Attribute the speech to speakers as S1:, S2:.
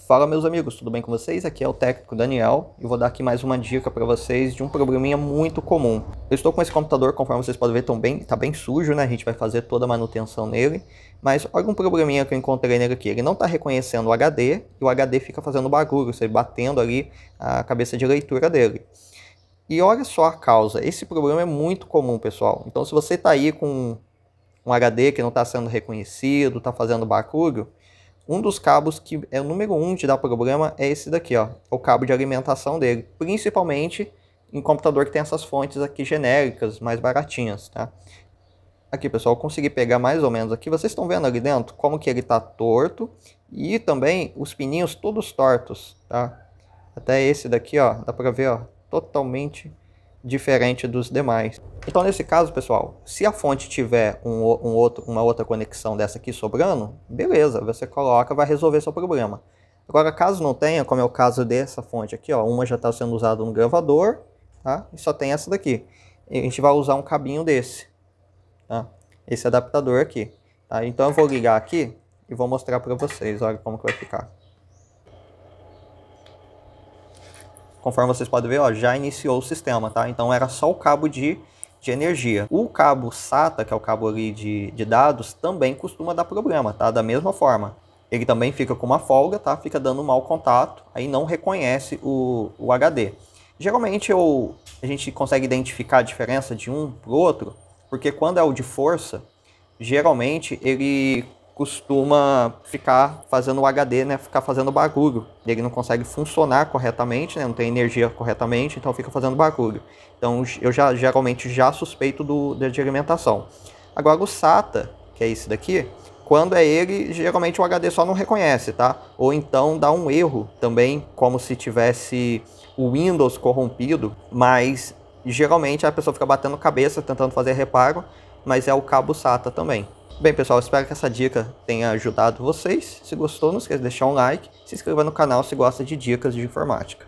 S1: Fala meus amigos, tudo bem com vocês? Aqui é o técnico Daniel e vou dar aqui mais uma dica para vocês de um probleminha muito comum. Eu estou com esse computador, conforme vocês podem ver, tá bem sujo, né? A gente vai fazer toda a manutenção nele, mas olha um probleminha que eu encontrei nele aqui. Ele não está reconhecendo o HD e o HD fica fazendo barulho, você batendo ali a cabeça de leitura dele. E olha só a causa, esse problema é muito comum, pessoal. Então se você está aí com um HD que não está sendo reconhecido, está fazendo barulho, um dos cabos que é o número 1 de dar problema é esse daqui, ó, o cabo de alimentação dele, principalmente em computador que tem essas fontes aqui genéricas, mais baratinhas, tá? Aqui, pessoal, eu consegui pegar mais ou menos aqui, vocês estão vendo ali dentro como que ele tá torto e também os pininhos todos tortos, tá? Até esse daqui, ó, dá pra ver, ó, totalmente diferente dos demais. Então nesse caso, pessoal, se a fonte tiver uma outra conexão dessa aqui sobrando, beleza, você coloca, vai resolver seu problema. Agora, caso não tenha, como é o caso dessa fonte aqui, ó, uma já está sendo usada no gravador, tá? E só tem essa daqui. E a gente vai usar um cabinho desse, tá? Esse adaptador aqui, tá? Então eu vou ligar aqui e vou mostrar para vocês, olha como que vai ficar. Conforme vocês podem ver, ó, já iniciou o sistema, tá? Então era só o cabo de energia. O cabo SATA, que é o cabo ali de dados, também costuma dar problema, tá? Da mesma forma. Ele também fica com uma folga, tá? Fica dando mau contato, aí não reconhece o HD. Geralmente a gente consegue identificar a diferença de um para o outro, porque quando é o de força, geralmente ele costuma ficar fazendo o HD, né, ficar fazendo barulho. Ele não consegue funcionar corretamente, né, não tem energia corretamente, então fica fazendo barulho. Então eu geralmente já suspeito de alimentação. Agora o SATA, que é esse daqui, quando é ele, geralmente o HD só não reconhece, tá? Ou então dá um erro também, como se tivesse o Windows corrompido, mas geralmente a pessoa fica batendo cabeça tentando fazer reparo, mas é o cabo SATA também. Bem, pessoal, espero que essa dica tenha ajudado vocês. Se gostou, não esqueça de deixar um like, se inscreva no canal se gosta de dicas de informática.